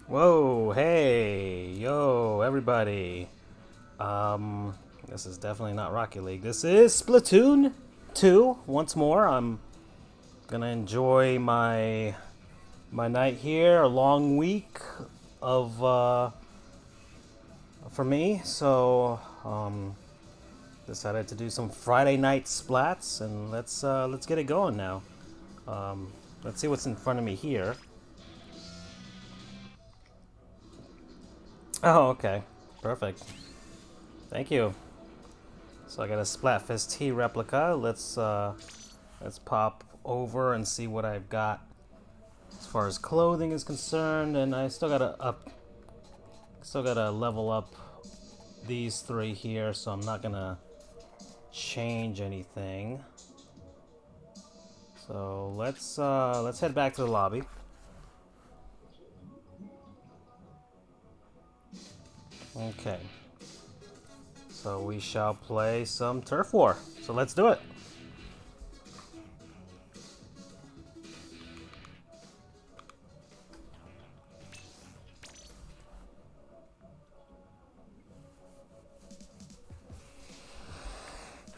Whoa, hey, yo, everybody. This is definitely not Rocket League. This is Splatoon 2 once more. I'm gonna enjoy my night here, a long week of for me. So decided to do some Friday night splats and let's get it going now. Let's see what's in front of me here. Oh, okay. Perfect. Thank you. So I got a Splatfest T replica. Let's pop over and see what I've got as far as clothing is concerned, and I still gotta level up these three here, so I'm not gonna change anything. So let's head back to the lobby. Okay. So we shall play some Turf War. So let's do it.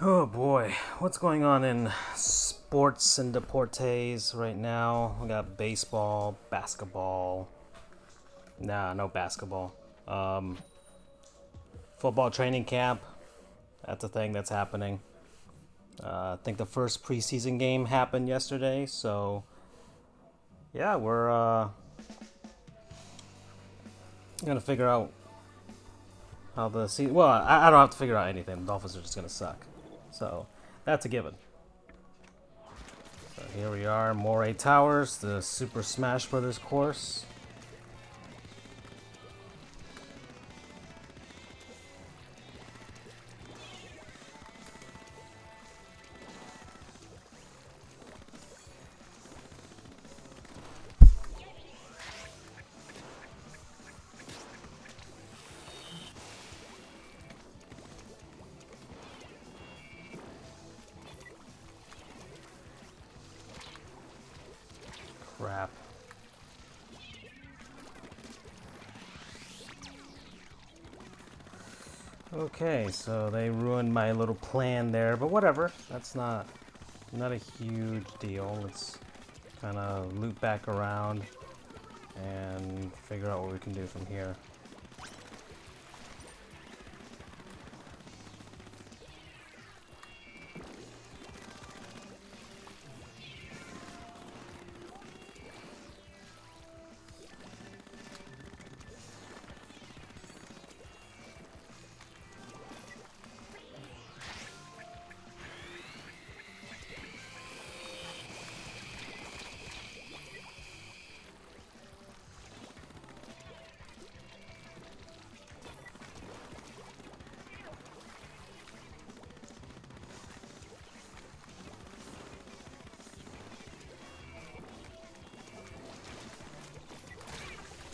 Oh boy, what's going on in sports and deportes right now? We got baseball, basketball. Nah, no basketball. Um, Football training camp. That's a thing that's happening. I think the first preseason game happened yesterday, so yeah, we're gonna figure out how the season. Well, I don't have to figure out anything. The Dolphins are just gonna suck, so that's a given. So here we are, Moray Towers, the Super Smash Brothers course. Crap. Okay, so they ruined my little plan there, but whatever. That's not a huge deal. Let's kind of loop back around and figure out what we can do from here.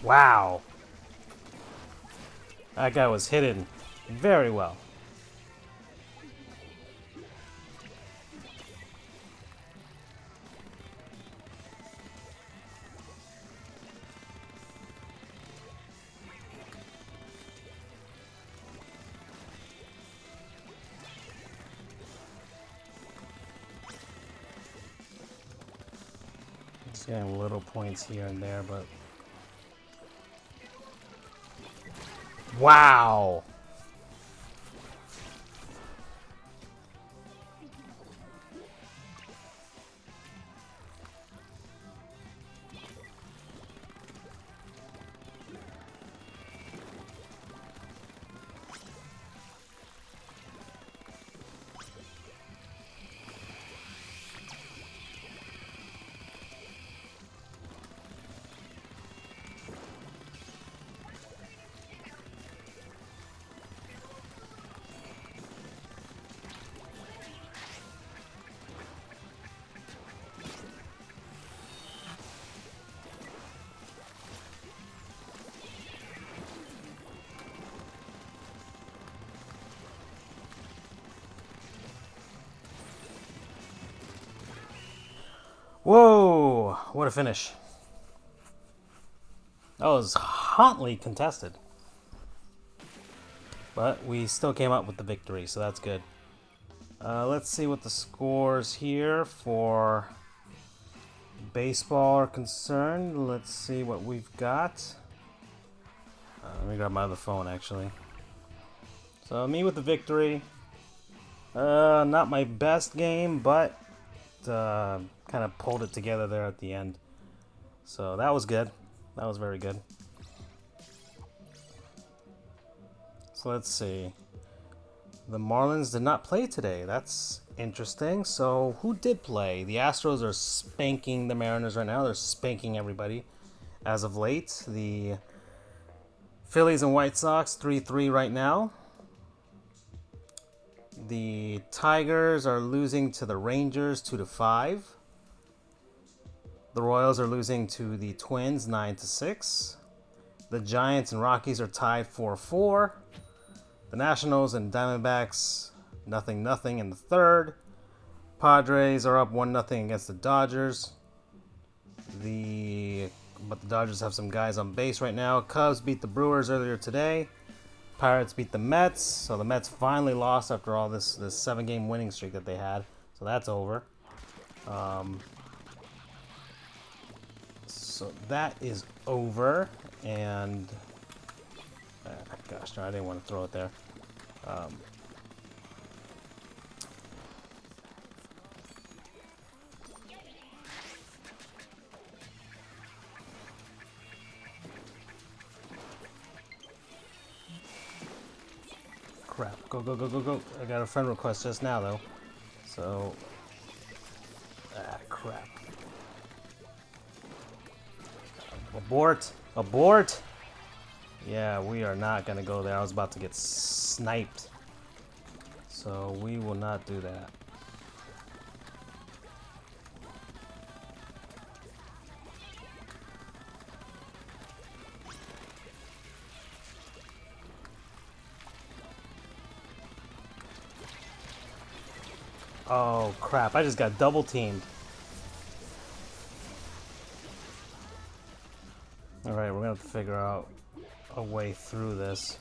Wow! That guy was hidden very well. Just getting little points here and there, but... Wow! Whoa! What a finish. That was hotly contested. But we still came up with the victory, so that's good. Let's see what the scores here for baseball are concerned. Let's see what we've got. Let me grab my other phone, actually. So me with the victory. Not my best game, but kind of pulled it together there at the end. So that was good. That was very good. So let's see. The Marlins did not play today. That's interesting. So who did play? The Astros are spanking the Mariners right now. They're spanking everybody as of late. The Phillies and White Sox 3-3 right now. The Tigers are losing to the Rangers 2-5. The Royals are losing to the Twins 9-6. The Giants and Rockies are tied 4-4. The Nationals and Diamondbacks 0-0 in the third. Padres are up 1-0 against the Dodgers. But the Dodgers have some guys on base right now. Cubs beat the Brewers earlier today. Pirates beat the Mets. So the Mets finally lost after all this 7-game winning streak that they had. So that's over. So that is over. And gosh, no, I didn't want to throw it there. Crap. Go, go, go, go, go. I got a friend request just now, though. So... crap. Abort! Abort! Yeah, we are not going to go there. I was about to get sniped. So we will not do that. Oh, crap. I just got double teamed. Alright, we're going to have to figure out a way through this.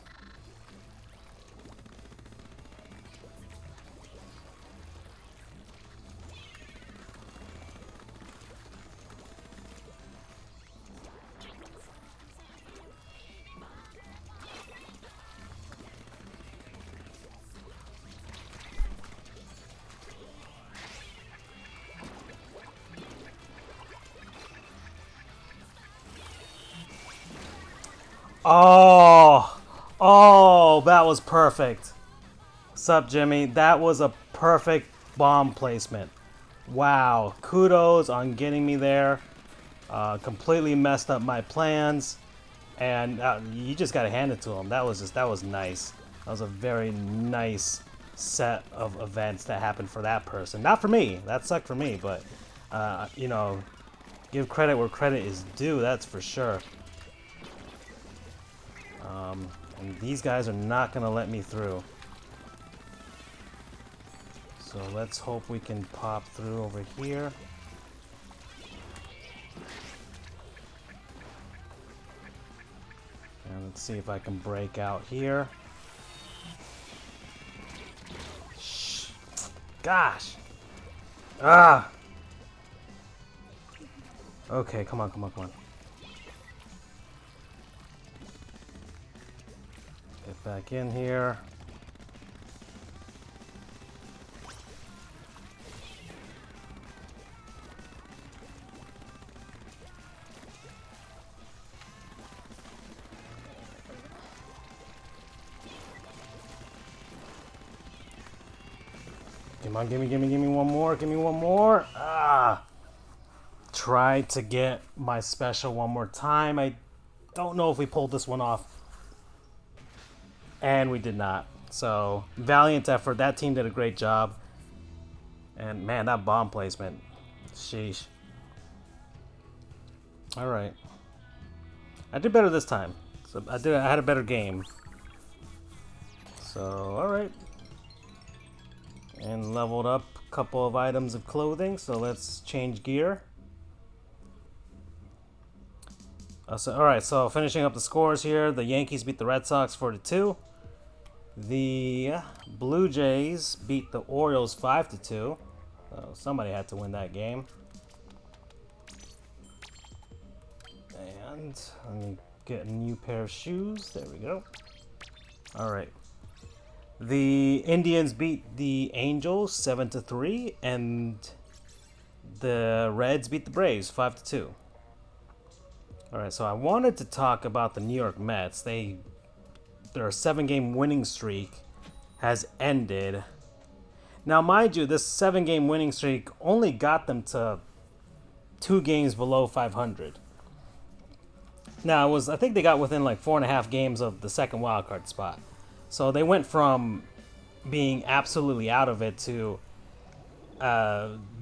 Oh, that was perfect. What's up, Jimmy? That was a perfect bomb placement. Wow, kudos on getting me there. Completely messed up my plans, and you just gotta hand it to him. That was nice. That was a very nice set of events that happened for that person. Not for me. That sucked for me, but you know, give credit where credit is due. That's for sure. And these guys are not going to let me through. So let's hope we can pop through over here. And let's see if I can break out here. Shh. Gosh. Ah. Okay, come on, come on, come on. Get back in here. Come on, give me one more, give me one more. Ah! Tried to get my special one more time. I don't know if we pulled this one off. And we did not. So, valiant effort. That team did a great job. And man, that bomb placement. Sheesh. Alright. I did better this time. So I had a better game. So, alright. And leveled up a couple of items of clothing. So let's change gear. All right, so finishing up the scores here, the Yankees beat the Red Sox 4-2. The Blue Jays beat the Orioles 5-2. So somebody had to win that game. And let me get a new pair of shoes. There we go. All right. The Indians beat the Angels 7-3, and the Reds beat the Braves 5-2. All right, so I wanted to talk about the New York Mets. Their 7-game winning streak has ended. Now, mind you, this 7-game winning streak only got them to 2 games below 500. Now, I think they got within like 4.5 games of the second wildcard spot. So they went from being absolutely out of it to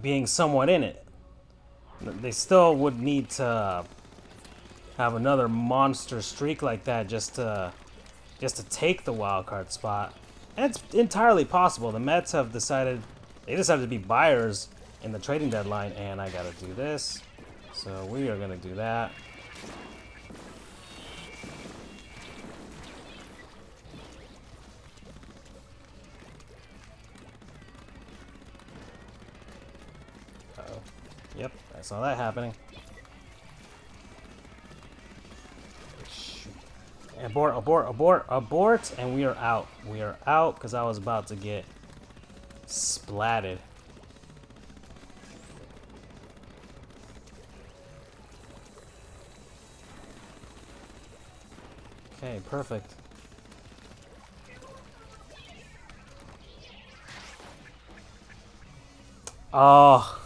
being somewhat in it. They still would need to have another monster streak like that just to take the wild card spot. And it's entirely possible. The Mets have decided to be buyers in the trading deadline, and I gotta do this. So we are gonna do that. Uh-oh. Yep, I saw that happening. Abort, and we are out. We are out because I was about to get splatted. Okay, perfect. Oh,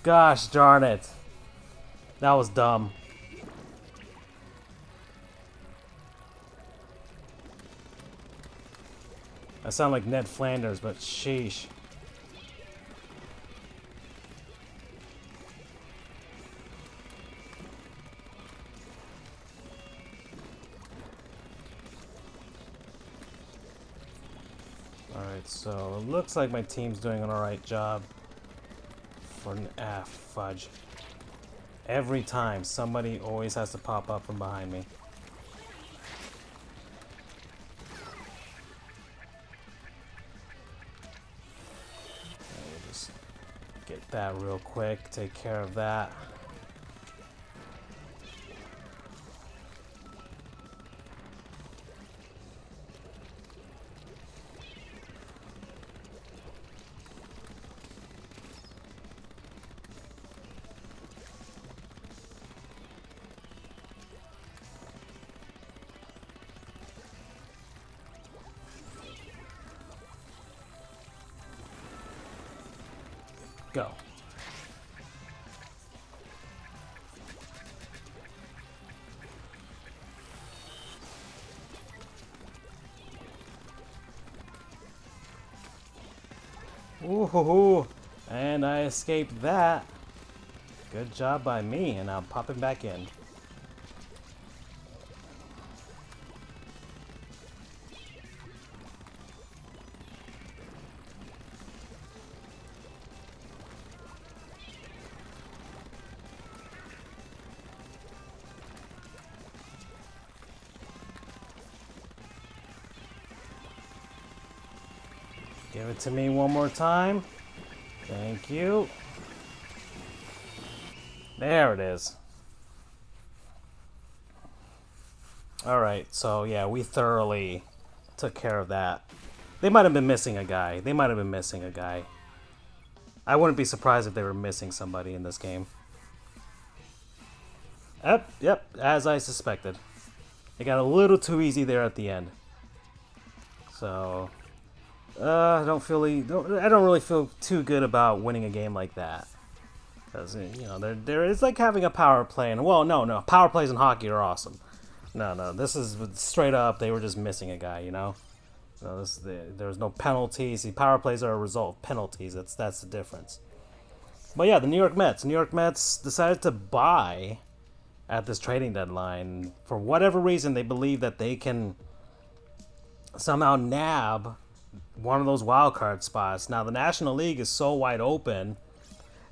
gosh darn it. That was dumb. I sound like Ned Flanders, but sheesh. Alright, so it looks like my team's doing an alright job. Fudge. Every time, somebody always has to pop up from behind me. Get that real quick, take care of that. Go. Ooh, and I escaped that. Good job by me, and I'm popping back in. Give it to me one more time. Thank you. There it is. Alright, so yeah, we thoroughly took care of that. They might have been missing a guy. I wouldn't be surprised if they were missing somebody in this game. Yep, as I suspected. It got a little too easy there at the end. So I don't really feel too good about winning a game like that. Because, you know, there is like having a power play. And, well, no. Power plays in hockey are awesome. No. This is straight up. They were just missing a guy, you know? So there's no penalties. See, power plays are a result of penalties. That's the difference. But, yeah, the New York Mets decided to buy at this trading deadline. For whatever reason, they believe that they can somehow nab one of those wild card spots. Now, the National League is so wide open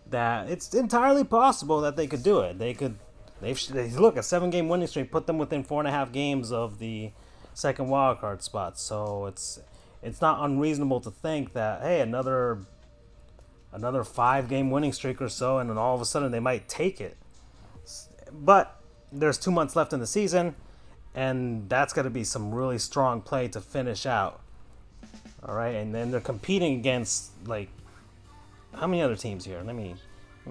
that it's entirely possible that they could do it. They could Look, a 7-game winning streak put them within 4.5 games of the second wild card spot. So it's not unreasonable to think that, hey, another 5-game winning streak or so, and then all of a sudden they might take it. But there's 2 months left in the season, and that's going to be some really strong play to finish out. All right, and then they're competing against, like, how many other teams here? Let me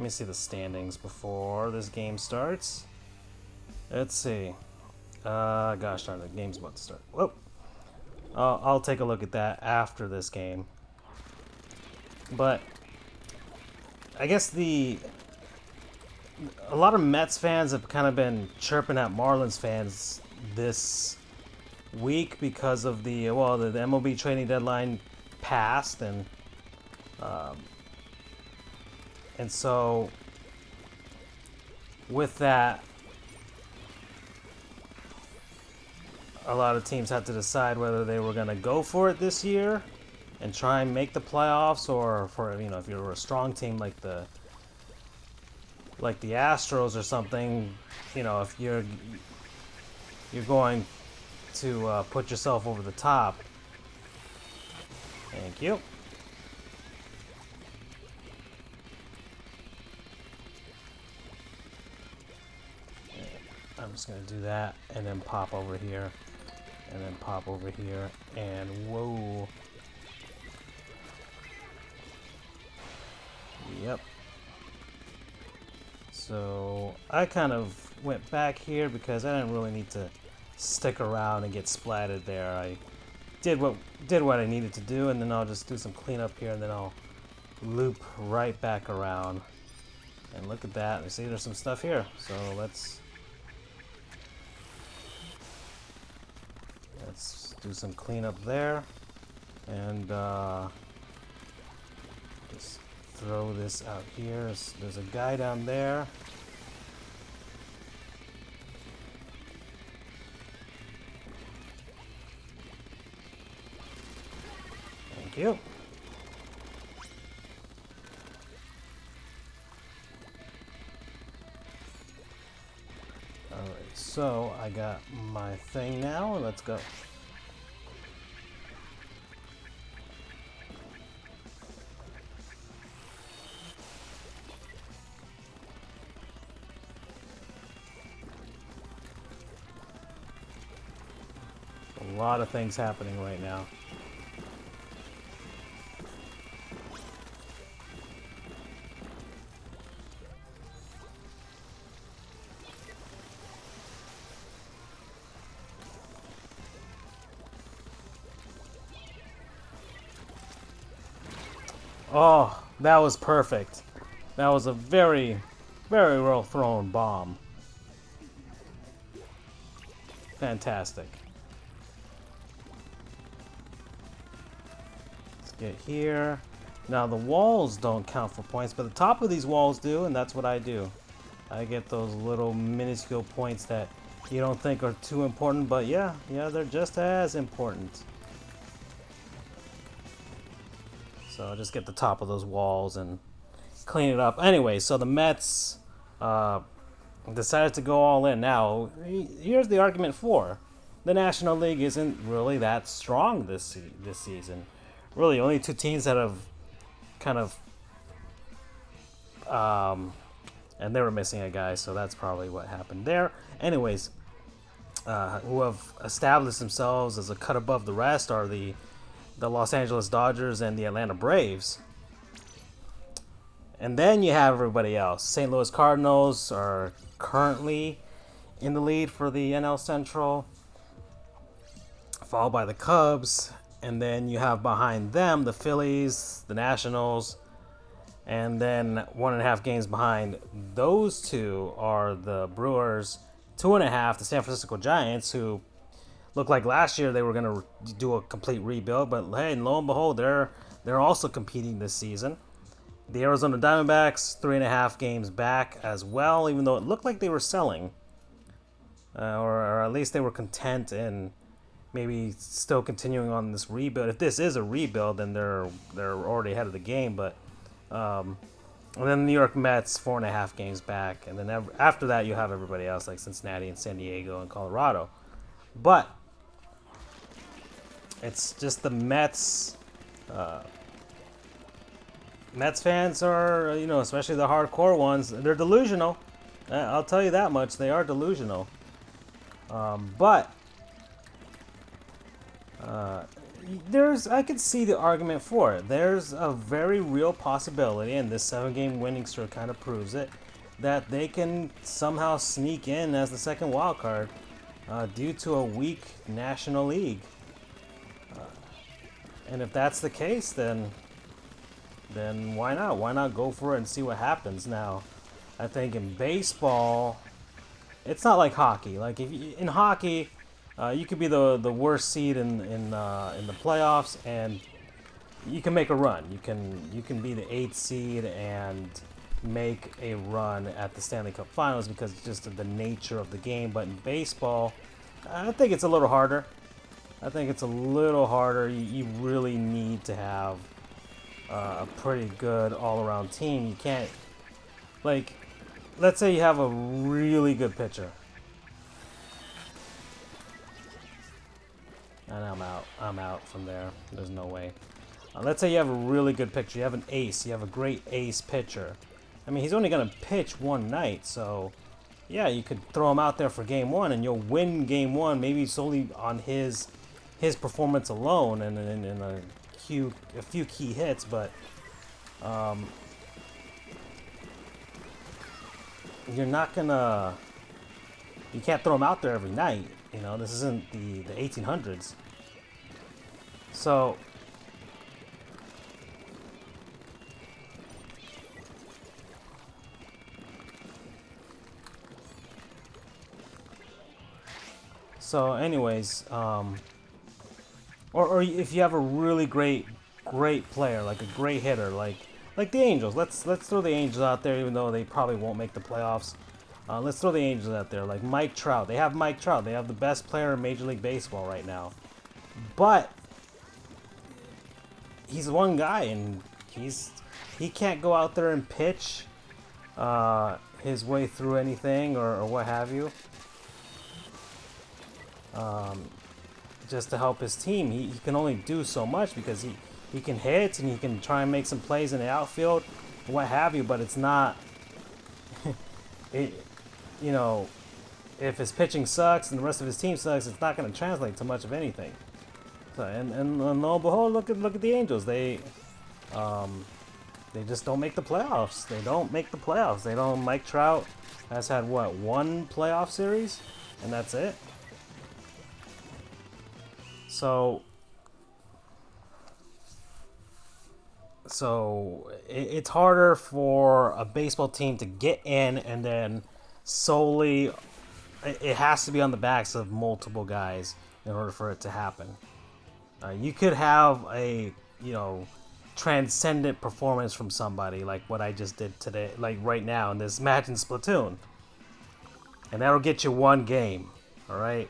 see the standings before this game starts. Let's see. Gosh darn, the game's about to start. Whoa. I'll take a look at that after this game. But I guess a lot of Mets fans have kind of been chirping at Marlins fans this week because of the MLB trading deadline passed, and so with that, a lot of teams had to decide whether they were going to go for it this year and try and make the playoffs, or if you're a strong team like the Astros or something, if you're going to put yourself over the top. Thank you. I'm just going to do that and then pop over here and then pop over here, and whoa. Yep. So I kind of went back here because I didn't really need to stick around and get splatted there. I did what I needed to do, and then I'll just do some cleanup here, and then I'll loop right back around. And look at that. You see, there's some stuff here. So let's do some cleanup there, and just throw this out here. There's a guy down there. Thank you. Alright, so I got my thing now. Let's go. A lot of things happening right now. Oh, that was perfect. That was a very, very well thrown bomb. Fantastic. Let's get here. Now the walls don't count for points, but the top of these walls do, and that's what I do. I get those little minuscule points that you don't think are too important, but yeah, they're just as important. So I'll just get the top of those walls and clean it up. Anyway, so the Mets decided to go all in. Now, here's the argument for. The National League isn't really that strong this season. Really, only two teams that have kind of... and they were missing a guy, so that's probably what happened there. Anyways, who have established themselves as a cut above the rest are the Los Angeles Dodgers and the Atlanta Braves. And then you have everybody else. St. Louis Cardinals are currently in the lead for the NL Central, followed by the Cubs. And then you have behind them the Phillies, the Nationals, and then 1.5 games behind those two are the Brewers, 2.5, the San Francisco Giants, who looked like last year they were going to do a complete rebuild, but hey, and lo and behold, they're also competing this season. The Arizona Diamondbacks, 3.5 games back as well, even though it looked like they were selling, or at least they were content in maybe still continuing on this rebuild. If this is a rebuild, then they're already ahead of the game. But And then the New York Mets 4.5 games back, and then after that you have everybody else like Cincinnati and San Diego and Colorado. But it's just the Mets. Mets fans are, especially the hardcore ones, they're delusional. I'll tell you that much. They are delusional. But I could see the argument for it. There's a very real possibility, and this 7-game winning streak kind of proves it, that they can somehow sneak in as the second wild card due to a weak National League. And if that's the case, then why not? Why not go for it and see what happens? Now, I think in baseball, it's not like hockey. Like in hockey, you could be the worst seed in the playoffs, and you can make a run. You can be the 8th seed and make a run at the Stanley Cup Finals because it's just the nature of the game. But in baseball, I think it's a little harder. You really need to have a pretty good all-around team. You can't, like, let's say you have a really good pitcher. And I'm out from there. There's no way. Let's say you have a really good pitcher. You have an ace. You have a great ace pitcher. I mean, he's only going to pitch one night, so yeah, you could throw him out there for game one, and you'll win game one, maybe solely on his performance alone and a few key hits, but you can't throw him out there every night. This isn't the 1800s. So anyways, or if you have a really great player, like a great hitter, like the Angels. Let's throw the Angels out there, even though they probably won't make the playoffs. Let's throw the Angels out there, like Mike Trout. They have Mike Trout. They have the best player in Major League Baseball right now. But he's one guy, and he can't go out there and pitch his way through anything or what have you. Just to help his team. He can only do so much because he can hit and he can try and make some plays in the outfield, what have you, but it's not if his pitching sucks and the rest of his team sucks, it's not going to translate to much of anything. So and lo and behold, look at the Angels. They just don't make the playoffs. Mike Trout has had one playoff series, and that's it. So it's harder for a baseball team to get in, and then solely it has to be on the backs of multiple guys in order for it to happen. You could have a transcendent performance from somebody like what I just did today, like right now in this match in Splatoon, and that'll get you one game, all right?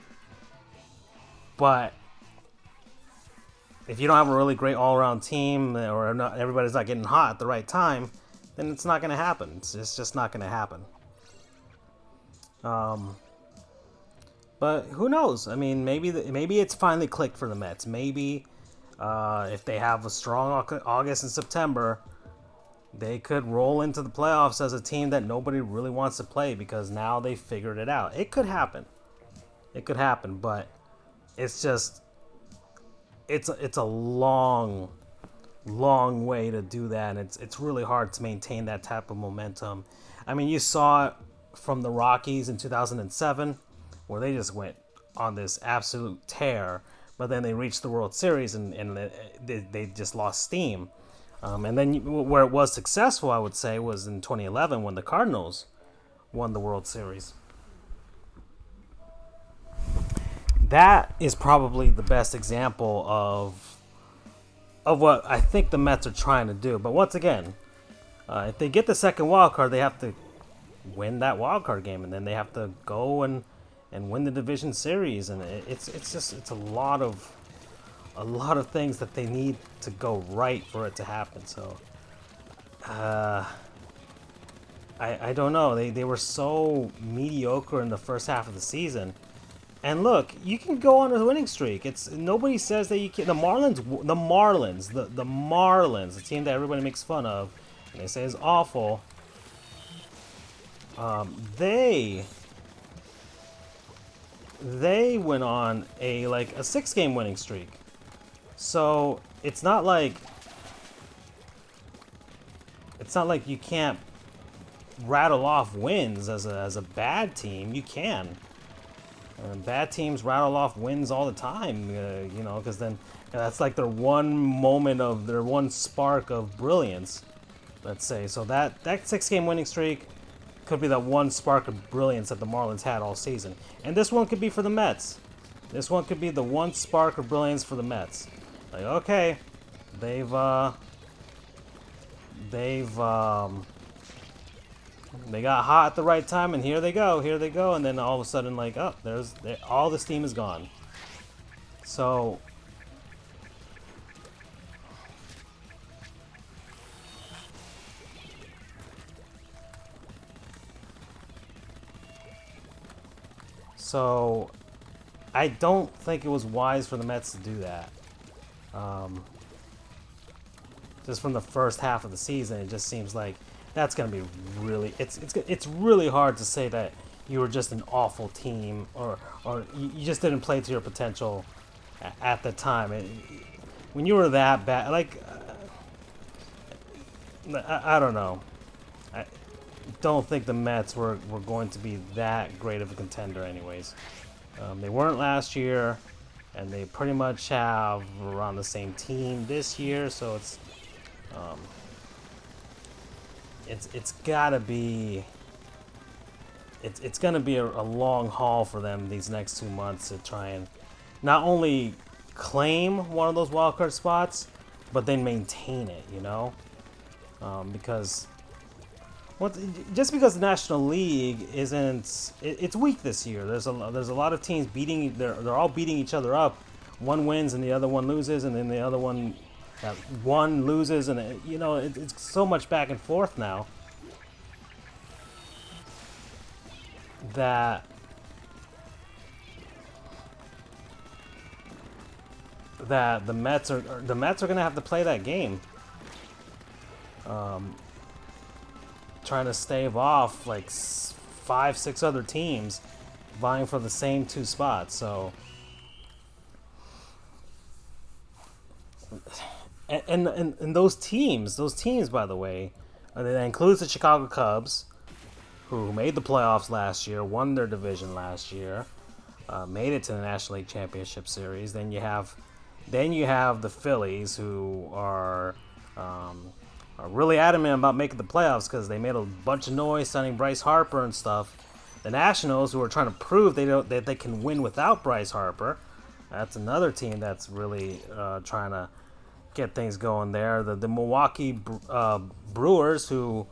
But if you don't have a really great all-around team, or everybody's not getting hot at the right time, then it's not going to happen. It's just not going to happen. But who knows? I mean, maybe it's finally clicked for the Mets. Maybe if they have a strong August and September, they could roll into the playoffs as a team that nobody really wants to play because now they figured it out. It could happen. But it's just it's a long way to do that, and it's really hard to maintain that type of momentum. I mean, you saw it from the Rockies in 2007, where they just went on this absolute tear, but then they reached the World Series and they just lost steam. And then where it was successful, I would say, was in 2011 when the Cardinals won the World Series. That is probably the best example of what I think the Mets are trying to do. But once again, if they get the second wild card, they have to win that wild card game, and then they have to go and win the division series, and it's a lot of things that they need to go right for it to happen. So I don't know. They were so mediocre in the first half of the season. And look, you can go on a winning streak. It's nobody says that you can. The Marlins, the team that everybody makes fun of, and they say is awful. They went on a 6-game winning streak. So it's not like you can't rattle off wins as a bad team. You can. Bad teams rattle off wins all the time, because then that's like their one spark of brilliance, let's say. So that 6-game winning streak could be that one spark of brilliance that the Marlins had all season. And this one could be for the Mets. This one could be the one spark of brilliance for the Mets. Like, okay, they got hot at the right time, and here they go, and then all of a sudden, like, oh, all the steam is gone. So I don't think it was wise for the Mets to do that. Just from the first half of the season, it just seems like that's going to be really. It's really hard to say that you were just an awful team, or you just didn't play to your potential at the time. When you were that bad, like, I don't know. I don't think the Mets were going to be that great of a contender, anyways. They weren't last year, and they pretty much have around the same team this year, so it's gotta be. It's gonna be a long haul for them these next 2 months to try and not only claim one of those wildcard spots, but then maintain it. Because just because the National League it's weak this year. There's a lot of teams they're all beating each other up. One wins and the other one loses, and then the other one loses, and it's so much back and forth now that the Mets are going to have to play that game, trying to stave off like 5-6 other teams vying for the same 2 spots. So and those teams, by the way, that includes the Chicago Cubs, who made the playoffs last year, won their division last year, made it to the National League Championship Series. Then you have the Phillies, who are really adamant about making the playoffs because they made a bunch of noise signing Bryce Harper and stuff. The Nationals, who are trying to prove that they can win without Bryce Harper. That's another team that's really trying to get things going there. The Milwaukee Brewers, who,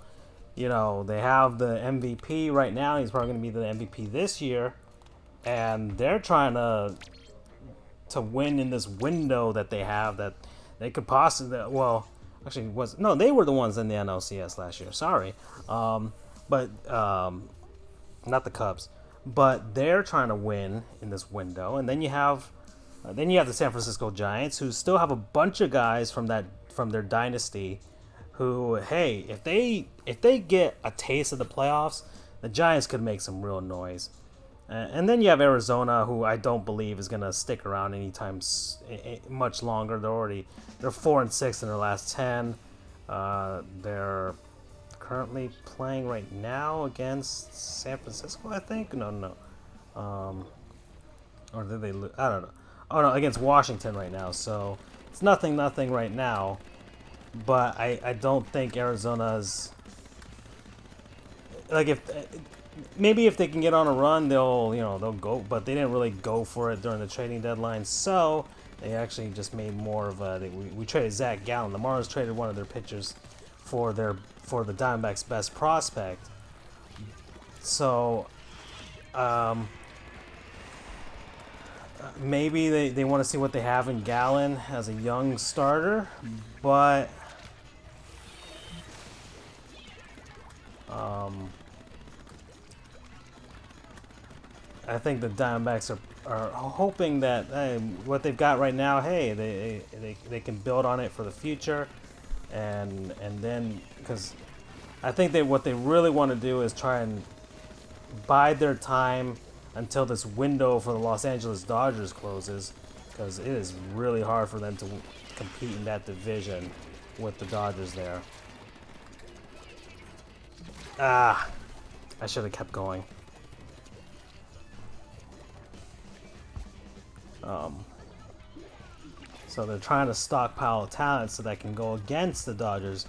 they have the MVP right now. He's probably going to be the MVP this year, and they're trying to win in this window that they have that they could possibly. Well, actually, they were the ones in the NLCS last year. Sorry, but not the Cubs. But they're trying to win in this window, and then you have the San Francisco Giants, who still have a bunch of guys from their dynasty, who, hey, if they get a taste of the playoffs, the Giants could make some real noise. And then you have Arizona, who I don't believe is going to stick around anytime much longer. They're 4-6 in their last 10. They're currently playing right now against San Francisco, I think. No. Or did they lose? I don't know. Oh no, against Washington right now. So it's nothing right now. But I don't think Arizona's, like, if they can get on a run, they'll go. But they didn't really go for it during the trading deadline. So they actually just made more of a. We traded Zach Gallen. The Marlins traded one of their pitchers for the Diamondbacks' best prospect. So maybe they want to see what they have in Gallen as a young starter, but I think the Diamondbacks are hoping that what they've got right now, hey, they can build on it for the future, and then because I think what they really want to do is try and bide their time until this window for the Los Angeles Dodgers closes, because it is really hard for them to compete in that division with the Dodgers there. Ah, I should have kept going. So they're trying to stockpile talent so that can go against the Dodgers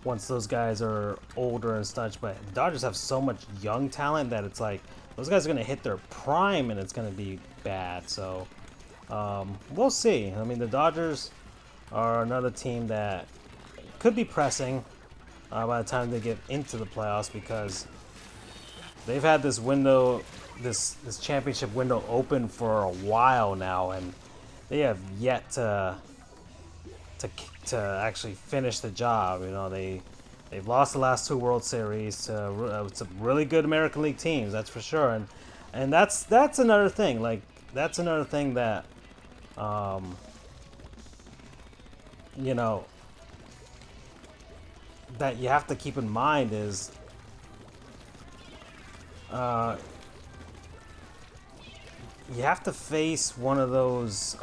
once those guys are older and such. But the Dodgers have so much young talent that it's like those guys are going to hit their prime and it's going to be bad. So we'll see. I mean, the Dodgers are another team that could be pressing by the time they get into the playoffs, because they've had this window, this championship window open for a while now, and they have yet to actually finish the job. You know, they've lost the last 2 World Series to some really good American League teams, that's for sure. And that's another thing. Like, that's another thing that you know, that you have to keep in mind is you have to face one of those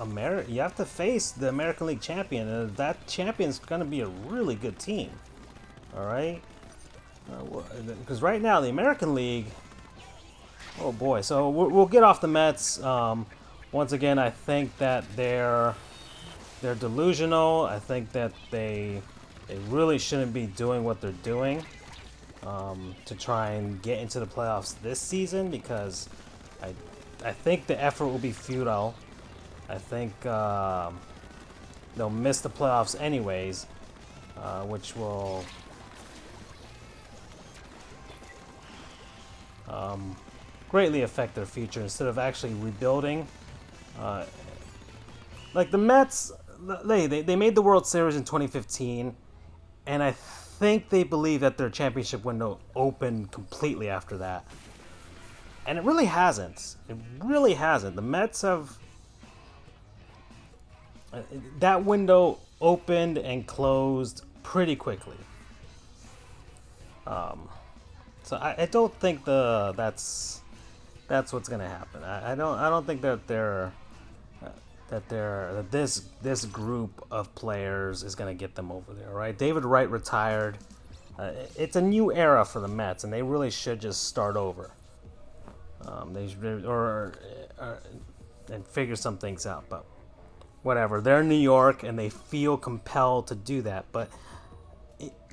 you have to face the American League champion, and that champion's going to be a really good team. All right, because right now the American League, oh boy. So we'll get off the Mets. Once again, I think that they're delusional. I think that they really shouldn't be doing what they're doing to try and get into the playoffs this season, because I think the effort will be futile. I think they'll miss the playoffs anyways, which will greatly affect their future instead of actually rebuilding. Like the Mets, they made the World Series in 2015, and I think they believe that their championship window opened completely after that. And it really hasn't. It really hasn't. The Mets have... that window opened and closed pretty quickly. So I don't think that's what's gonna happen. I don't think that this group of players is gonna get them over there. Right? David Wright retired. It's a new era for the Mets, and they really should just start over. They should, and figure some things out, but whatever. They're in New York, and they feel compelled to do that. But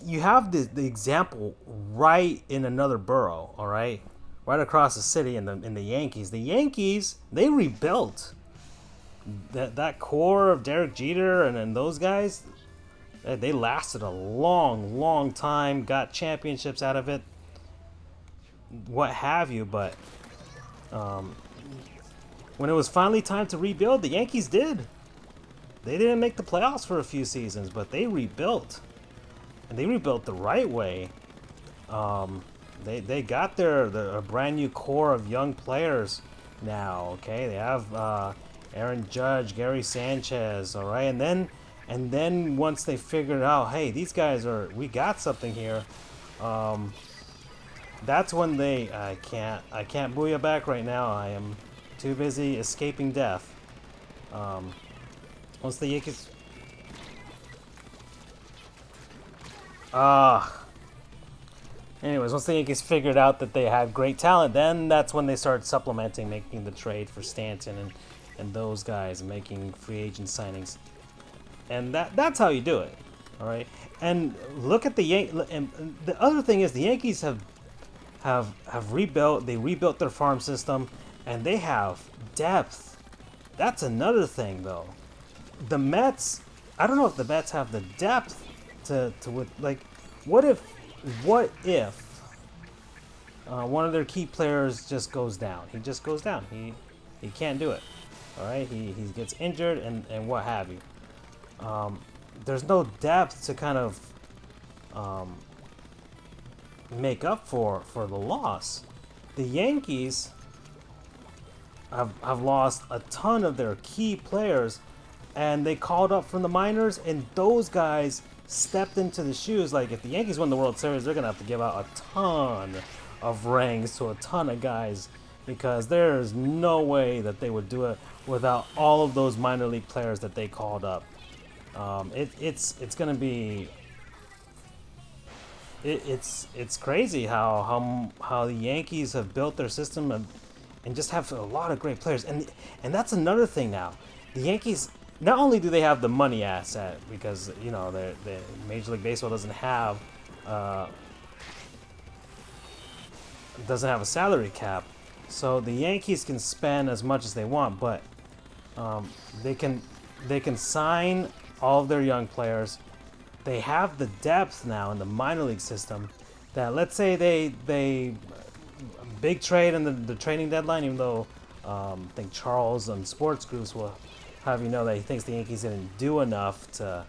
you have the example right in another borough, all right, right across the city in the Yankees. The Yankees, they rebuilt that core of Derek Jeter and those guys. They lasted a long time, got championships out of it, what have you, but. When it was finally time to rebuild, the Yankees did. They didn't make the playoffs for a few seasons, but they rebuilt. And they rebuilt the right way. They got a brand new core of young players now, okay? They have Aaron Judge, Gary Sanchez, all right? And then once they figured out, hey, these guys we got something here, that's when I can't booyah back right now. I am too busy escaping death. Once the Yankees... anyways, once the Yankees figured out that they had great talent, then that's when they started supplementing, making the trade for Stanton and those guys, and making free agent signings. And that's how you do it, all right? And look at the Yankees. And the other thing is the Yankees have rebuilt. They rebuilt their farm system, and they have depth. That's another thing, though. The Mets, I don't know if the Mets have the depth to like, what if one of their key players just goes down? He just goes down. He can't do it. All right, he gets injured and what have you. There's no depth to kind of make up for the loss. The Yankees have lost a ton of their key players, and they called up from the minors, and those guys stepped into the shoes. Like, if the Yankees win the World Series, they're gonna have to give out a ton of rings to a ton of guys, because there's no way that they would do it without all of those minor league players that they called up. It's gonna be it's crazy how the Yankees have built their system, and just have a lot of great players. And that's another thing now. The Yankees, not only do they have the money asset, because you know the Major League Baseball doesn't have a salary cap, so the Yankees can spend as much as they want, but they can sign all of their young players. They have the depth now in the minor league system that, let's say they big trade in the trading deadline, even though I think Charles on sports groups will have you know that he thinks the Yankees didn't do enough to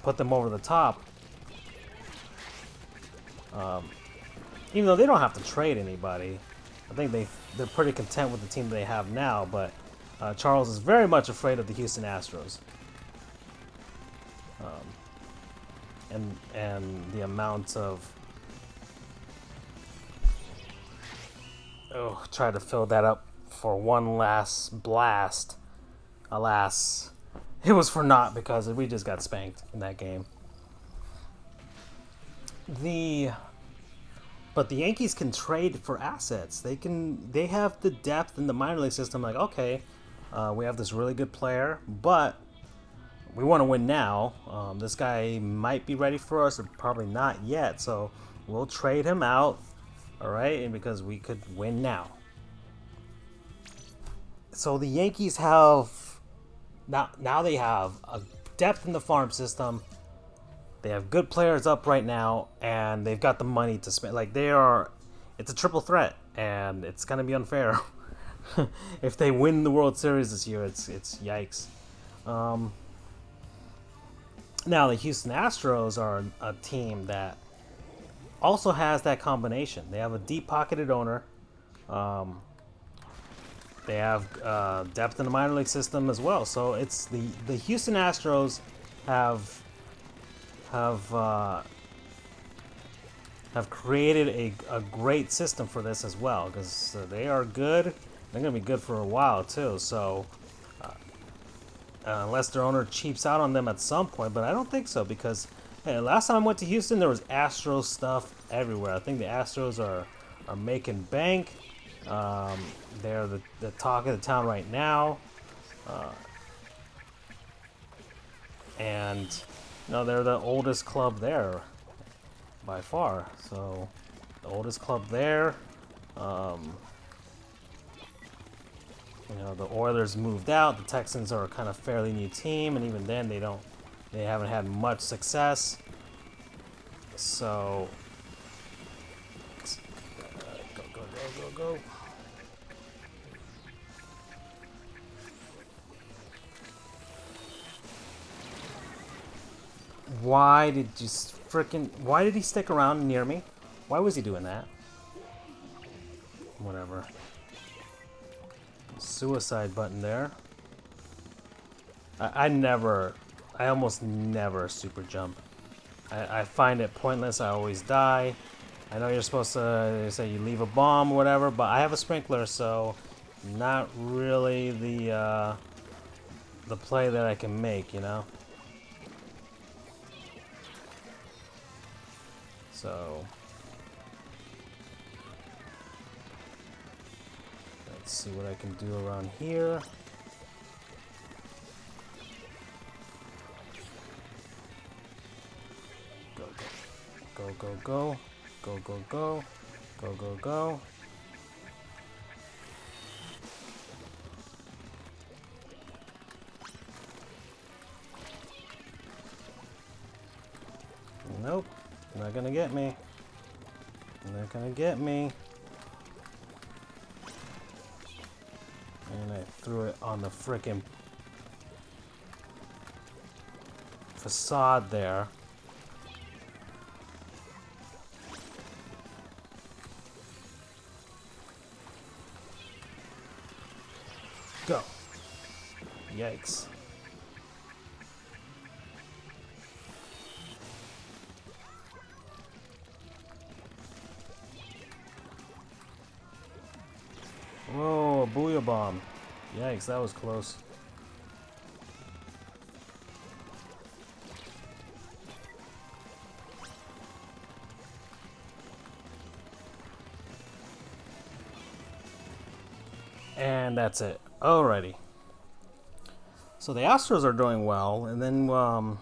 put them over the top. Even though they don't have to trade anybody, I think they're pretty content with the team they have now. But Charles is very much afraid of the Houston Astros. And the amount of try to fill that up for one last blast. Alas, it was for naught, because we just got spanked in that game. But the Yankees can trade for assets. They have the depth in the minor league system. Like, okay, we have this really good player, but we want to win now. This guy might be ready for us, or probably not yet. So we'll trade him out, all right? And because we could win now. So the Yankees have now they have a depth in the farm system. They have good players up right now, and they've got the money to spend. Like, it's a triple threat, and it's gonna be unfair. If they win the World Series this year, it's yikes. Now, the Houston Astros are a team that also has that combination. They have a deep-pocketed owner. They have depth in the minor league system as well. So it's the Houston Astros have created a great system for this as well, because they are good. They're going to be good for a while too. So unless their owner cheaps out on them at some point, but I don't think so, because hey, last time I went to Houston, there was Astros stuff everywhere. I think the Astros are making bank. They're the talk of the town right now, and you know, they're the oldest club there by far. So the oldest club there. You know, the Oilers moved out. The Texans are a kind of fairly new team, and even then they haven't had much success. So go. Why did he stick around near me? Why was he doing that? Whatever. Suicide button there. I almost never super jump. I find it pointless. I always die. I know you're supposed to say you leave a bomb or whatever, but I have a sprinkler, so not really the play that I can make, you know? So let's see what I can do around here. Go. Go. Nope, not gonna get me. Not gonna get me. And I threw it on the frickin' facade there. Yikes. Whoa, a booyah bomb. Yikes, that was close. And that's it. Alrighty. So the Astros are doing well, and then well,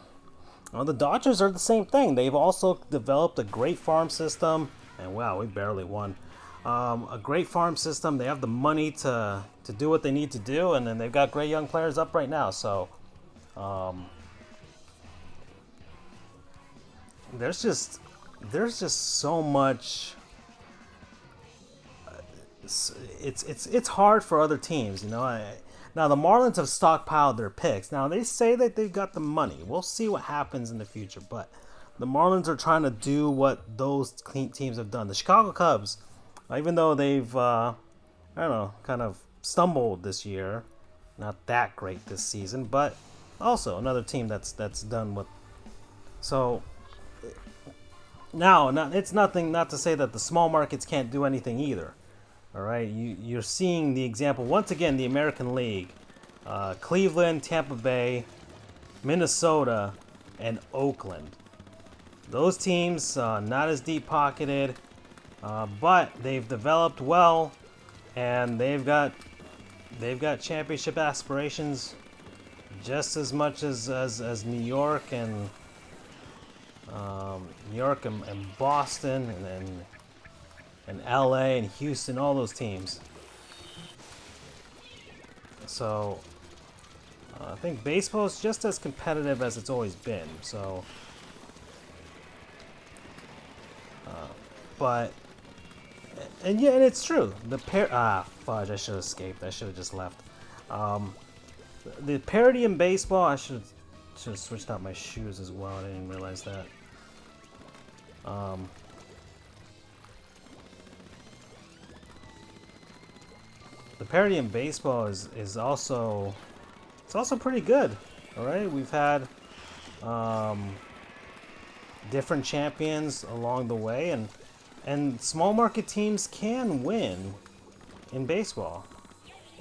the Dodgers are the same thing. They've also developed a great farm system, and wow, we barely won. A great farm system. They have the money to do what they need to do, and then they've got great young players up right now. So there's just so much. It's hard for other teams, you know. Now the Marlins have stockpiled their picks. Now they say that they've got the money. We'll see what happens in the future, but the Marlins are trying to do what those teams have done. The Chicago Cubs, even though they've I don't know, kind of stumbled this year, not that great this season, but also another team that's done what. So now, it's nothing. Not to say that the small markets can't do anything either. All right, you're seeing the example once again. The American League, Cleveland, Tampa Bay, Minnesota, and Oakland. Those teams not as deep pocketed, but they've developed well, and they've got championship aspirations just as much as New York and Boston and LA and Houston, all those teams. So I think baseball is just as competitive as it's always been. So, but and yeah, and it's true. The fudge! I should have escaped. I should have just left. The parity in baseball. I should have switched out my shoes as well. I didn't realize that. The parity in baseball is also pretty good. All right, we've had different champions along the way, and small market teams can win in baseball.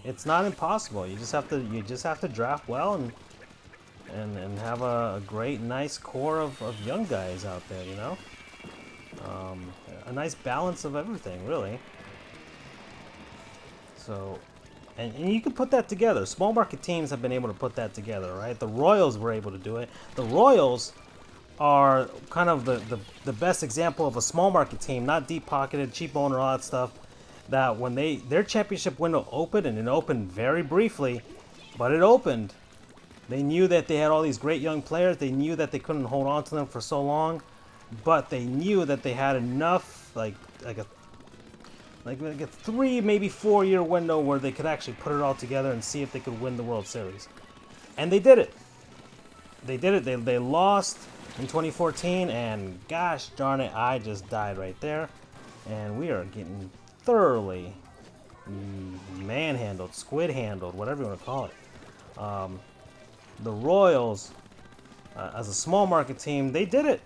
It's not impossible. You just have to draft well and have a great, nice core of young guys out there. You know, a nice balance of everything, really. So, and you can put that together. Small market teams have been able to put that together, right? The Royals were able to do it. The Royals are kind of the best example of a small market team, not deep pocketed, cheap owner, all that stuff. That when their championship window opened, and it opened very briefly, but it opened. They knew that they had all these great young players. They knew that they couldn't hold on to them for so long, but they knew that they had enough, like a 3, maybe 4 year window where they could actually put it all together and see if they could win the World Series. And they did it. They did it. They lost in 2014, and gosh darn it, I just died right there. And we are getting thoroughly manhandled, squid-handled, whatever you want to call it. The Royals, as a small market team, they did it.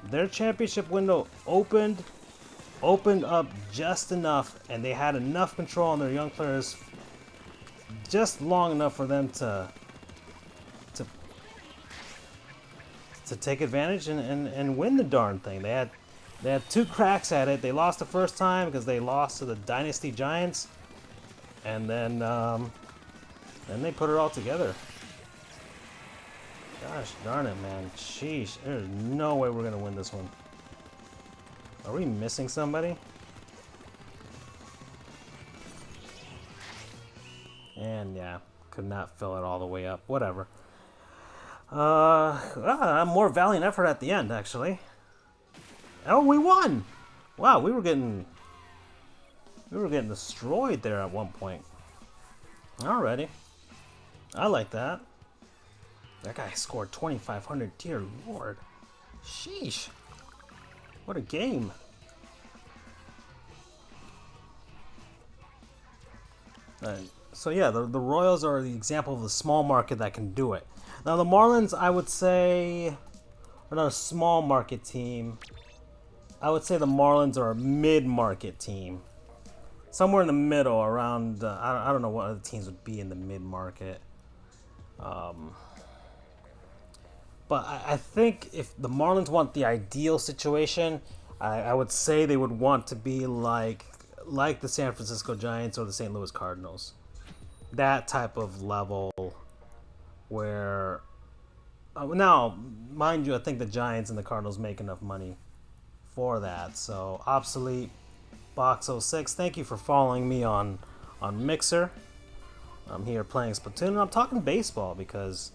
Their championship window opened up just enough, and they had enough control on their young players, just long enough for them to take advantage and win the darn thing. They had 2 cracks at it. They lost the first time because they lost to the Dynasty Giants, and then they put it all together. Gosh darn it, man. Sheesh. There's no way we're going to win this one. Are we missing somebody? And yeah, could not fill it all the way up. Whatever. More valiant effort at the end, actually. Oh, we won! Wow, we were getting destroyed there at one point. Alrighty. I like that. That guy scored 2,500, dear lord. Sheesh. What a game. So yeah, the Royals are the example of the small market that can do it. Now the Marlins, I would say, are not a small market team. I would say the Marlins are a mid-market team, somewhere in the middle, around. I don't know what other teams would be in the mid-market. But I think if the Marlins want the ideal situation, I would say they would want to be like the San Francisco Giants or the St. Louis Cardinals. That type of level where now, mind you, I think the Giants and the Cardinals make enough money for that. So obsolete box '06. Thank you for following me on Mixer. I'm here playing Splatoon and I'm talking baseball because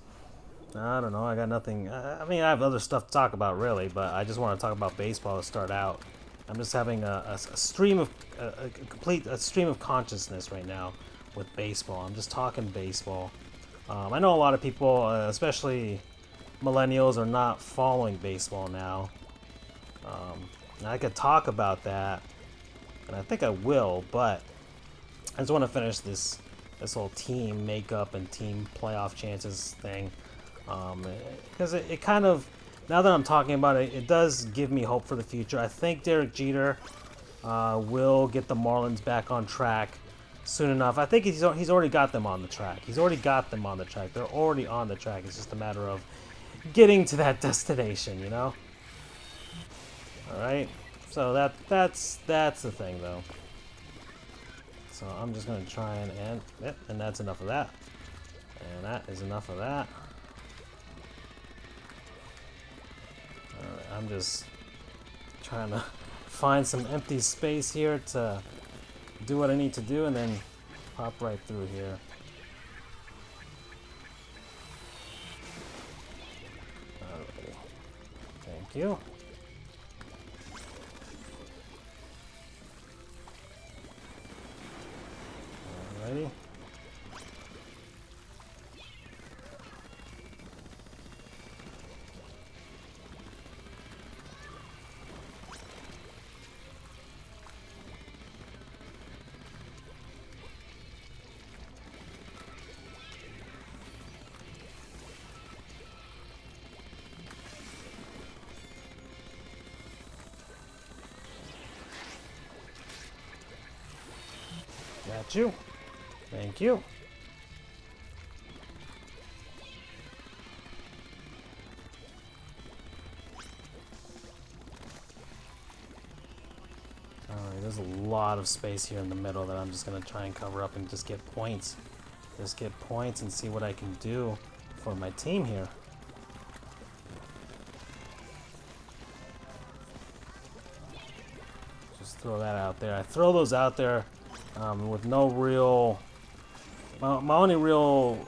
I don't know. I got nothing. I mean, I have other stuff to talk about, really, but I just want to talk about baseball to start out. I'm just having a stream of a stream of consciousness right now with baseball. I'm just talking baseball. I know a lot of people, especially millennials, are not following baseball now. And I could talk about that, and I think I will, but I just want to finish this whole team makeup and team playoff chances thing. Because it kind of, now that I'm talking about it, it does give me hope for the future. I think Derek Jeter will get the Marlins back on track soon enough. I think he's already got them on the track. He's already got them on the track. They're already on the track. It's just a matter of getting to that destination, you know? All right. So that's the thing, though. So I'm just gonna try and end. Yep, and that's enough of that. And that is enough of that. Alright, I'm just trying to find some empty space here to do what I need to do and then pop right through here. Alrighty. Thank you. Alrighty. Got you. Thank you. Alright, there's a lot of space here in the middle that I'm just going to try and cover up and just get points. Just get points and see what I can do for my team here. Just throw that out there. I throw those out there with no real... My only real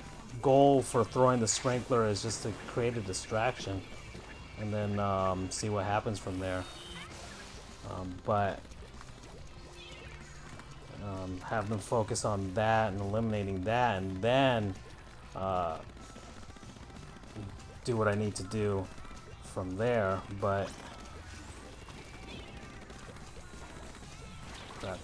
goal for throwing the sprinkler is just to create a distraction and then see what happens from there. But have them focus on that and eliminating that, and then do what I need to do from there. But crap.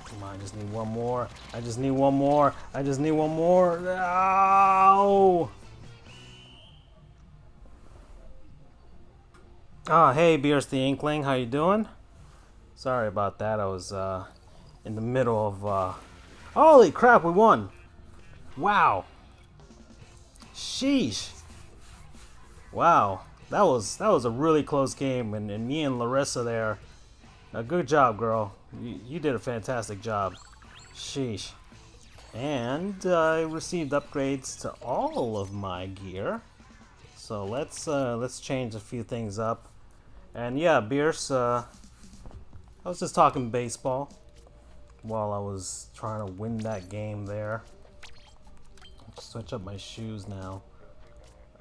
Come on, I just need one more. I just need one more. Ow! Oh, hey, Beers the Inkling, how you doing? Sorry about that. I was in the middle of. Holy crap, we won! Wow. Sheesh. Wow, that was a really close game, and me and Larissa there. Good job, girl. You did a fantastic job. Sheesh. And I received upgrades to all of my gear. So let's change a few things up. And yeah, Bierce, I was just talking baseball while I was trying to win that game there. Let's switch up my shoes now.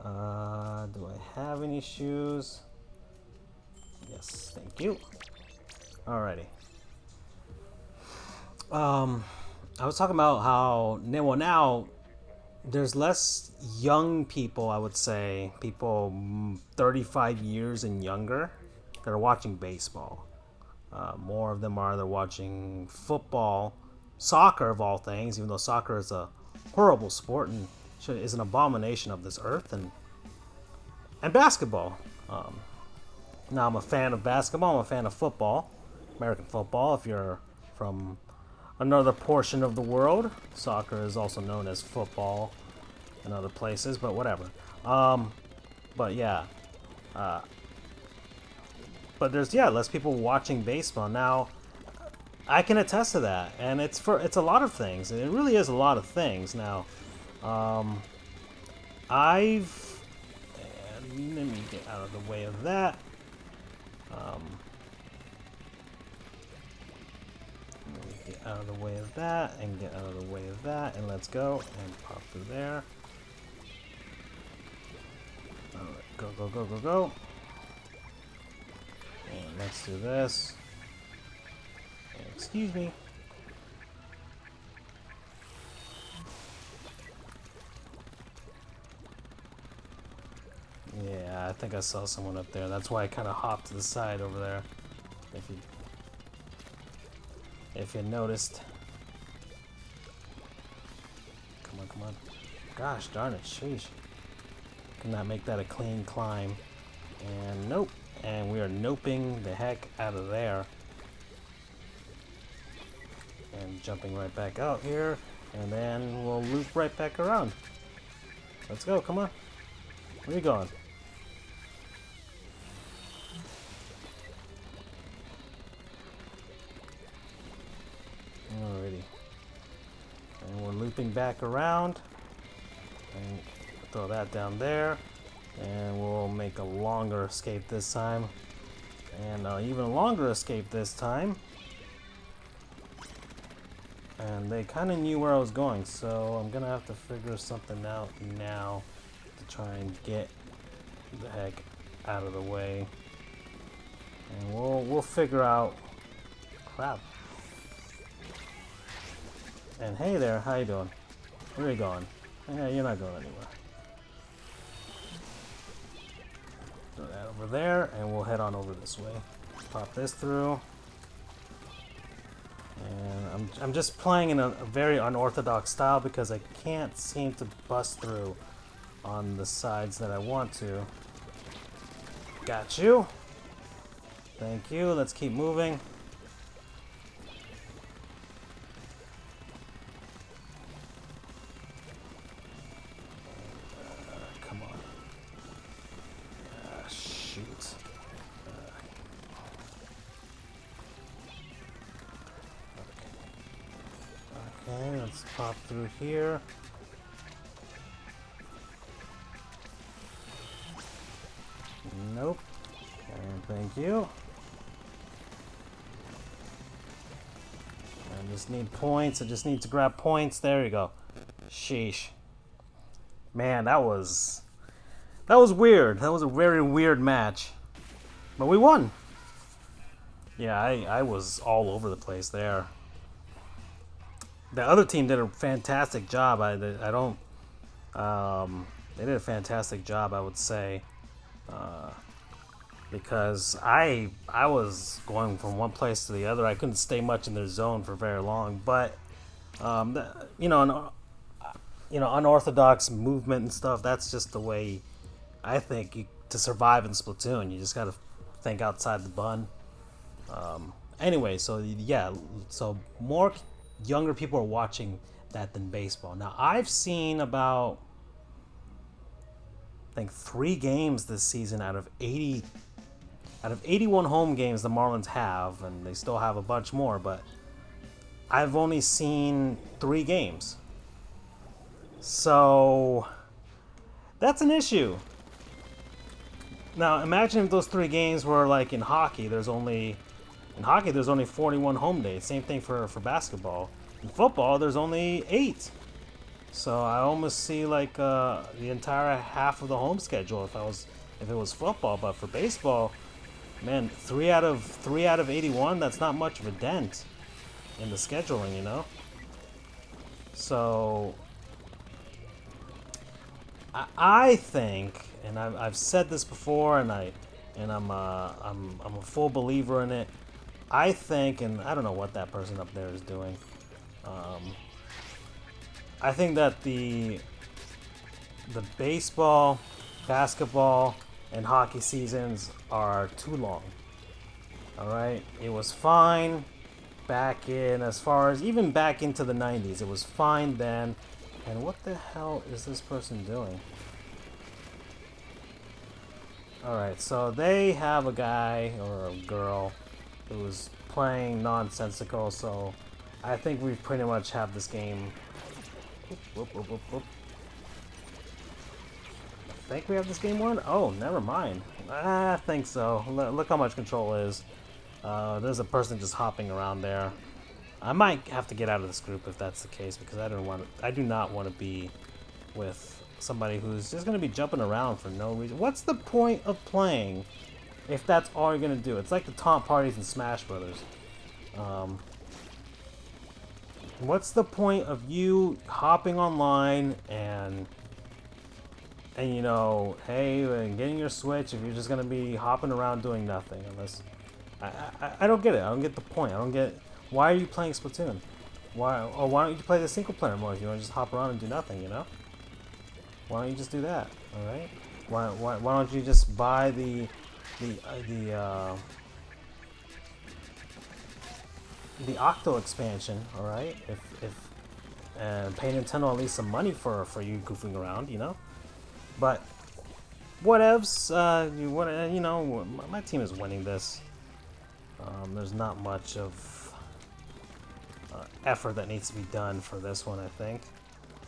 Do I have any shoes? Yes, thank you. Alrighty. I was talking about how now there's less young people, I would say, people 35 years and younger that are watching baseball. More of them are either watching football, soccer of all things, even though soccer is a horrible sport and is an abomination of this earth, and basketball. Now, I'm a fan of basketball. I'm a fan of football, American football. If you're from another portion of the world, soccer is also known as football in other places, but whatever. But yeah, but there's less people watching baseball now. I can attest to that, and it's a lot of things. It really is a lot of things now. I've let me get out of the way of that. Let me get out of the way of that, and get out of the way of that, and let's go and pop through there. All right, go, go, go, go, go. And let's do this. Excuse me. Yeah, I think I saw someone up there. That's why I kind of hopped to the side over there. If you noticed. Come on, come on. Gosh darn it, sheesh. Could not make that a clean climb. And nope. And we are noping the heck out of there. And jumping right back out here. And then we'll loop right back around. Let's go, come on. Where are you going? Alrighty. And we're looping back around. And throw that down there. And we'll make a longer escape this time. And even longer escape this time. And they kind of knew where I was going, so I'm going to have to figure something out now to try and get the heck out of the way. And we'll figure out... Crap. And hey there, how you doing? Where are you going? Yeah, you're not going anywhere. Throw that over there, and we'll head on over this way. Pop this through. And I'm just playing in a very unorthodox style because I can't seem to bust through on the sides that I want to. Got you. Thank you. Let's keep moving. Come on. Shoot. Okay, let's pop through here. Nope. And thank you. I just need points. I just need to grab points. There you go. Sheesh. Man, that was weird. That was a very weird match. But we won. Yeah, I was all over the place there. The other team did a fantastic job. They did a fantastic job, I would say, because I was going from one place to the other. I couldn't stay much in their zone for very long, but unorthodox movement and stuff. That's just the way I think to survive in Splatoon. You just got to think outside the bun. Anyway, so yeah, so more younger people are watching that than baseball. Now, I've seen about, I think, 3 games this season out of 81 home games the Marlins have, and they still have a bunch more, but I've only seen 3 games. So that's an issue. Now, imagine if those 3 games were like in hockey. There's only 41 home days. Same thing for basketball. In football, there's only 8. So I almost see like the entire half of the home schedule if it was football. But for baseball, man, 3 out of 81. That's not much of a dent in the scheduling, you know. So I think, and I've said this before, and I'm a full believer in it. I think, and I don't know what that person up there is doing. I think that the baseball, basketball, and hockey seasons are too long. All right, it was fine back in as far as even back into the 90s. It was fine then. And what the hell is this person doing? All right, so they have a guy or a girl who's playing nonsensical. So I think we pretty much have this game. Whoop, whoop, whoop, whoop. I think we have this game won? Oh, never mind. I think so. Look how much control is. There's a person just hopping around there. I might have to get out of this group if that's the case because I do not want to be with somebody who's just going to be jumping around for no reason. What's the point of playing if that's all you're going to do? It's like the taunt parties in Smash Brothers. What's the point of you hopping online and you know, hey, and getting your Switch if you're just gonna be hopping around doing nothing? Unless I don't get it. I don't get the point. I don't get why are you playing Splatoon? Why don't you play the single player mode if you want to just hop around and do nothing? You know? Why don't you just do that? All right? Why don't you just buy the Octo expansion? All right? If and pay Nintendo at least some money for you goofing around, you know? But whatevs, you know, my team is winning this. There's not much of effort that needs to be done for this one, I think.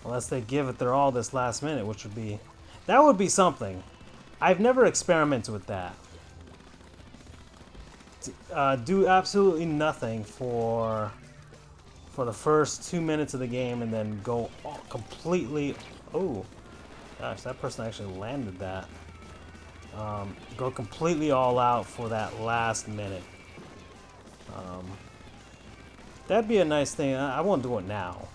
Unless they give it their all this last minute, which would be something. I've never experimented with that. Do absolutely nothing for the first 2 minutes of the game and then go completely... Oh, gosh, that person actually landed that. Go completely all out for that last minute. That'd be a nice thing. I won't do it now.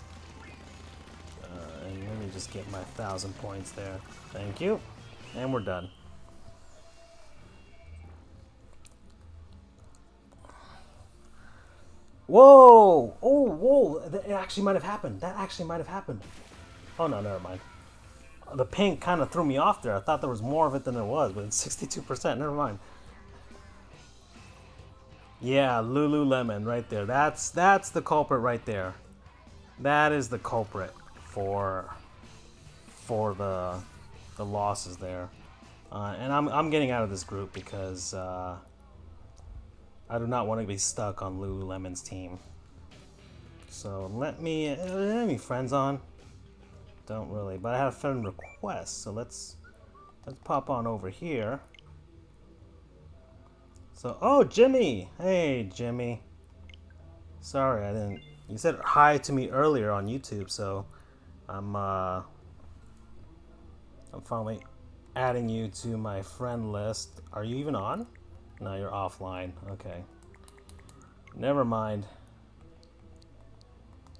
And let me just get my 1,000 points there. Thank you. And we're done. Whoa! Oh, whoa! It actually might have happened. That actually might have happened. Oh, no, never mind. The pink kind of threw me off there. I thought there was more of it than there was, but it's 62%. Never mind. Yeah, Lululemon right there. That's the culprit right there. That is the culprit for the losses there. And I'm getting out of this group because I do not want to be stuck on Lululemon's team. So let me friends on. Don't really, but I have a friend request, so let's pop on over here. So, oh, Jimmy! Hey, Jimmy. Sorry, I didn't. You said hi to me earlier on YouTube, so I'm finally adding you to my friend list. Are you even on? No, you're offline. Okay. Never mind.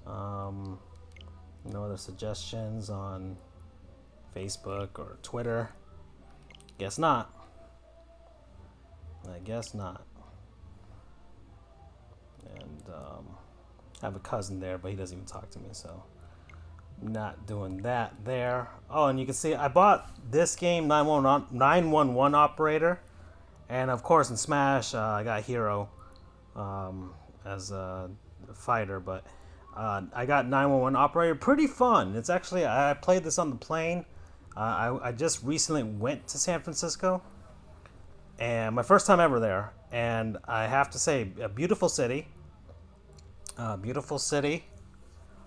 No other suggestions on Facebook or Twitter? Guess not. I guess not. And I have a cousin there, but he doesn't even talk to me, so I'm not doing that there. Oh, and you can see I bought this game, 911 Operator, and of course in Smash I got Hero as a fighter, but I got 911 Operator. Pretty fun. It's actually, I played this on the plane. I just recently went to San Francisco, and my first time ever there. And I have to say, a beautiful city. Beautiful city,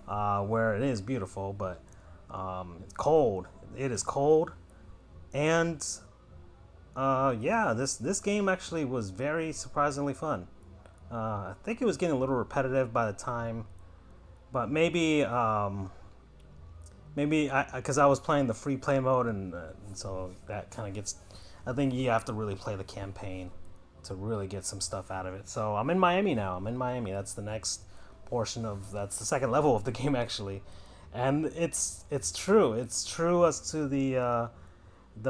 where it is beautiful, but it's cold. It is cold, and yeah, this game actually was very surprisingly fun. I think it was getting a little repetitive by the time. But maybe because I was playing the free play mode, and so that kind of gets. I think you have to really play the campaign to really get some stuff out of it. So I'm in Miami now. I'm in Miami. That's the next portion of. That's the second level of the game actually, and it's true. It's true as to the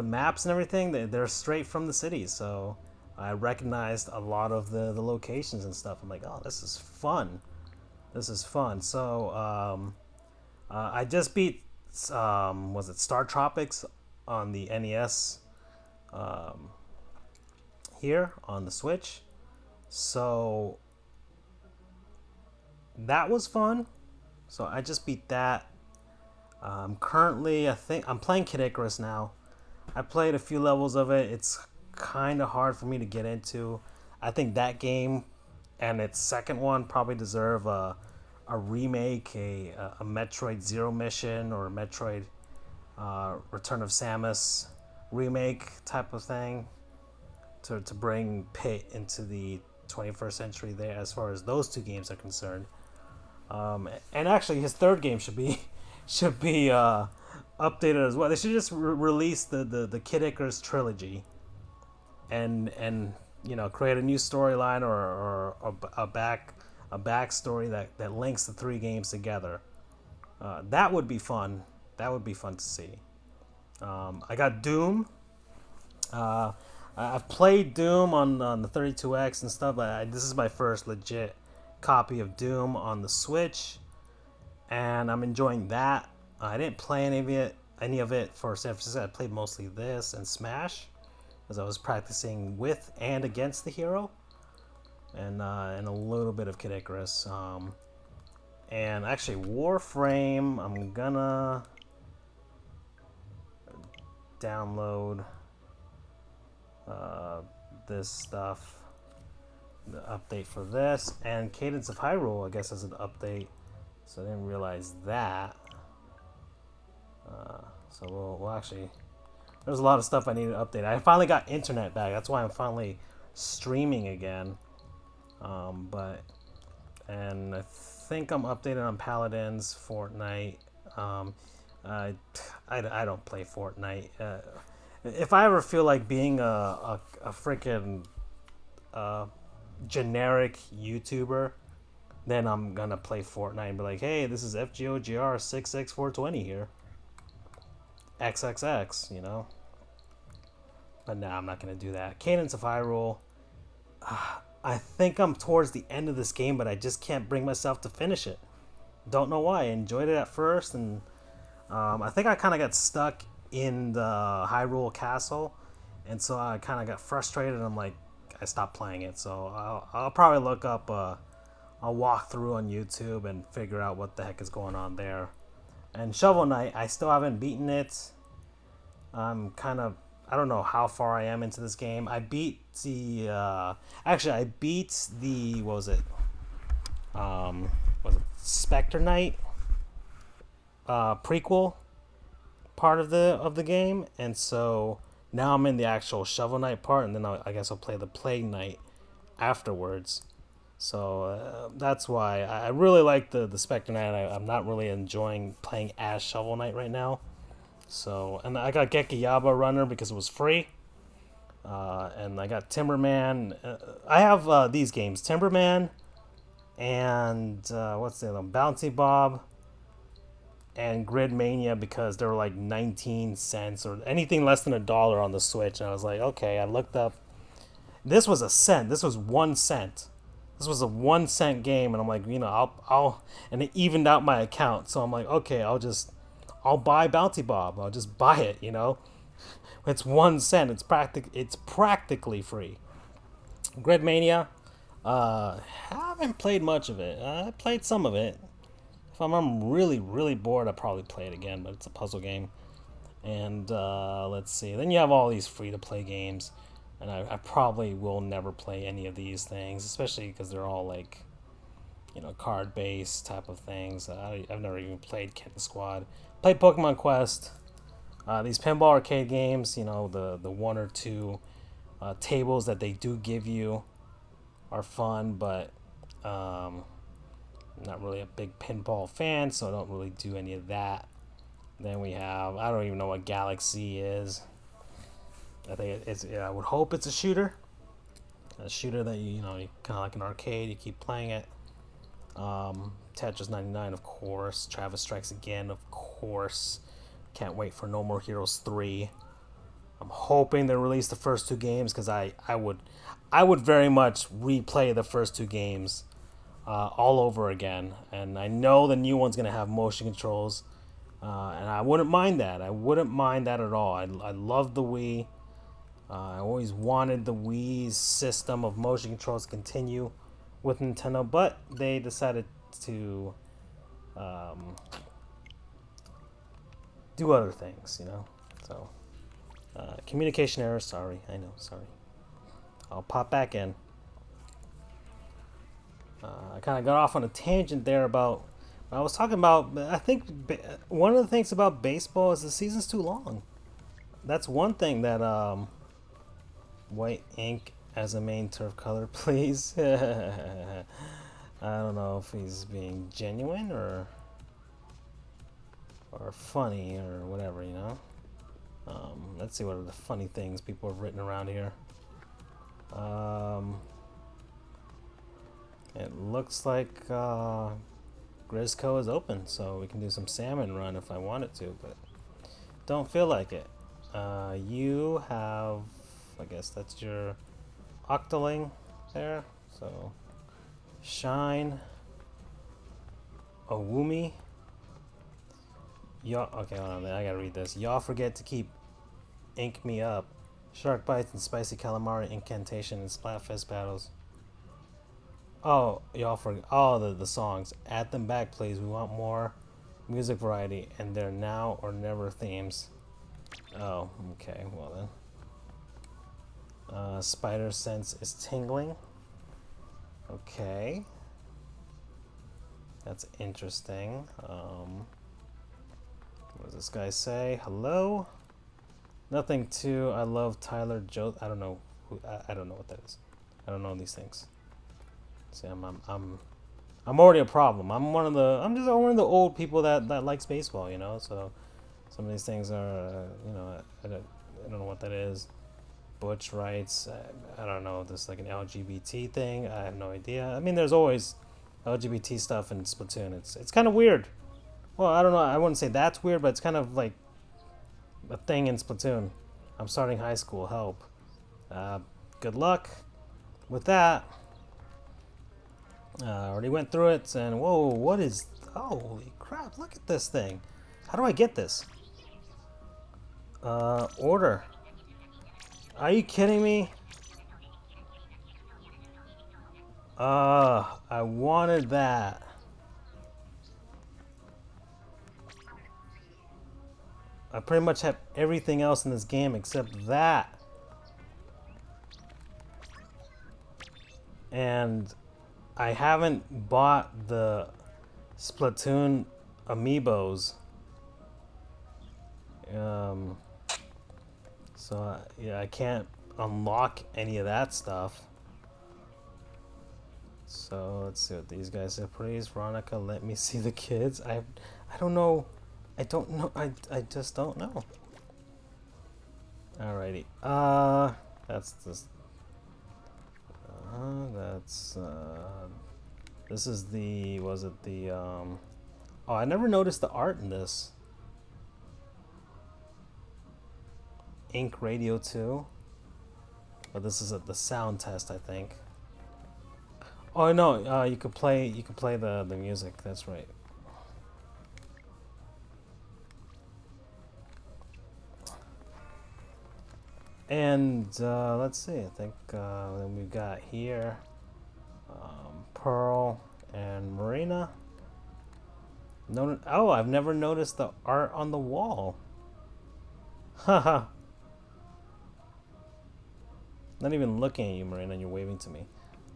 maps and everything. They're straight from the city. So I recognized a lot of the locations and stuff. I'm like, oh, this is fun. This is fun. So I just beat, was it Star Tropics on the NES here on the Switch. So that was fun. So I just beat that. Currently, I think I'm playing Kid Icarus now. I played a few levels of it. It's kind of hard for me to get into. I think that game and its second one probably deserve a remake, a Metroid Zero Mission or a Metroid Return of Samus remake type of thing to bring Pit into the 21st century there as far as those two games are concerned. And actually, his third game should be should be updated as well. They should just release the Kid Icarus trilogy, and create a new storyline or a backstory that links the three games together. That would be fun. That would be fun to see. I got Doom. I've played Doom on the 32X and stuff. This is my first legit copy of Doom on the Switch, and I'm enjoying that. I didn't play any of it for San Francisco. I played mostly this and Smash, as I was practicing with and against the hero, and a little bit of Kid Icarus. And actually, Warframe, I'm gonna download this stuff, the update for this, and Cadence of Hyrule, I guess, is an update. So I didn't realize that. So we'll actually, there's a lot of stuff I need to update. I finally got internet back. That's why I'm finally streaming again. And I think I'm updated on Paladins, Fortnite. I don't play Fortnite. If I ever feel like being a freaking generic YouTuber, then I'm gonna play Fortnite and be like, hey, this is FGOGR 66420 here. XXX. But nah, I'm not gonna do that. Cadence of Hyrule. I think I'm towards the end of this game, but I just can't bring myself to finish it. Don't know why. I enjoyed it at first, and I think I kind of got stuck in the Hyrule Castle, and so I kind of got frustrated. And I'm like, I stopped playing it. So I'll probably look up a walkthrough on YouTube and figure out what the heck is going on there. And Shovel Knight, I still haven't beaten it. I don't know how far I am into this game. I beat the what was it? Was it Spectre Knight prequel part of the game, and so now I'm in the actual Shovel Knight part, and then I guess I'll play the Plague Knight afterwards. So that's why I really like the Spectre Knight. I'm not really enjoying playing as Shovel Knight right now. So, and I got Gekiyaba Runner because it was free. And I got Timberman. I have these games, Timberman and what's the other one? Bouncy Bob and Grid Mania, because they were like 19 cents or anything less than $1 on the Switch. And I was like, okay, I looked up. This was a cent. This was 1 cent. This was a 1 cent game, and I'm like, I'll and it evened out my account. So I'm like, okay, I'll buy Bounty Bob. I'll just buy it. It's 1 cent. It's practically free. Gridmania, haven't played much of it. I played some of it. If I'm really, really bored, I'll probably play it again, but it's a puzzle game. And let's see. Then you have all these free-to-play games. And I probably will never play any of these things, especially because they're all like, card-based type of things. I've never even played Kitten Squad. Played Pokemon Quest. These pinball arcade games, the one or two tables that they do give you are fun, but I'm not really a big pinball fan, so I don't really do any of that. Then we have, I don't even know what Galaxy is. I think I would hope it's a shooter that you kind of like an arcade. You keep playing it. Tetris 99, of course. Travis Strikes Again, of course. Can't wait for No More Heroes 3. I'm hoping they release the first two games because I would very much replay the first two games all over again. And I know the new one's gonna have motion controls, and I wouldn't mind that. I wouldn't mind that at all. I love the Wii. I always wanted the Wii's system of motion controls to continue with Nintendo, but they decided to do other things, you know. So communication error. Sorry, I know. Sorry. I'll pop back in. I kind of got off on a tangent there about. I was talking about. I think one of the things about baseball is the season's too long. That's one thing that white ink as a main turf color, please. I don't know if he's being genuine or funny or whatever, you know. Let's see what are the funny things people have written around here. It looks like Grisco is open, so we can do some salmon run if I wanted to, but don't feel like it. You have, I guess that's your Octoling there. So Shine, Owumi. Y'all, okay, hold on, I gotta read this. Y'all forget to keep Ink Me Up. Shark Bites and Spicy Calamari Incantation and Splatfest battles. Oh, y'all forget all the songs. Add them back, please. We want more music variety, and they're now or never themes. Oh, okay, well then. Spider Sense is tingling. Okay. That's interesting. What does this guy say? Hello? Nothing to I love Tyler Joe. I don't know who I don't know what that is. I don't know these things. See, I'm already a problem. I'm just one of the old people that likes baseball, you know. So some of these things are, you know, I don't know what that is. Butch rights. I don't know. This like an LGBT thing. I have no idea. I mean, there's always LGBT stuff in Splatoon. It's kind of weird. Well, I don't know. I wouldn't say that's weird, but it's kind of like a thing in Splatoon. I'm starting high school. Help. Good luck with that. I already went through it, and whoa, what is... Holy crap, look at this thing. How do I get this? Order. Are you kidding me? I wanted that. I pretty much have everything else in this game except that. And I haven't bought the Splatoon amiibos. So yeah, I can't unlock any of that stuff. So let's see what these guys say. Please, Veronica, let me see the kids. I don't know. I don't know. I just don't know. Alrighty. That's this. That's this is the, was it the oh, I never noticed the art in this. Ink Radio 2. But this is the sound test, I think. Oh no, you could play the music, that's right. And let's see, I think then we've got here Pearl and Marina. No, oh, I've never noticed the art on the wall. Haha. Not even looking at you, Marina, you're waving to me.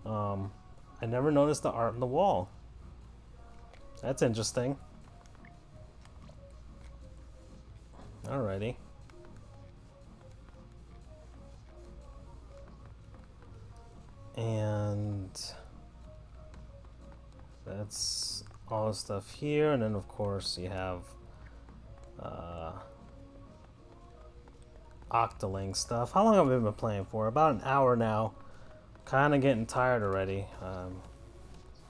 I never noticed the art on the wall. That's interesting. Alrighty. And that's all the stuff here, and then of course you have Octoling stuff. How long have I been playing for? About an hour now. Kind of getting tired already.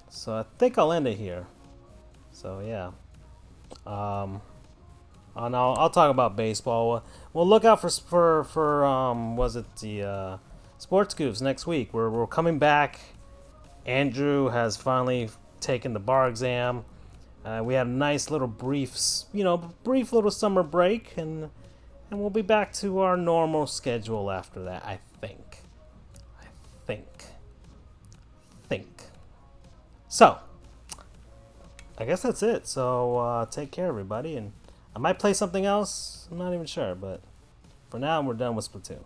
So I think I'll end it here. So yeah. Oh, And I'll talk about baseball. We'll look out for was it the Sports Scoops next week? We're coming back. Andrew has finally taken the bar exam. We had a nice little brief little summer break, and we'll be back to our normal schedule after that. I think. I think. Think. So, I guess that's it. So take care, everybody, and I might play something else. I'm not even sure, but for now, we're done with Splatoon.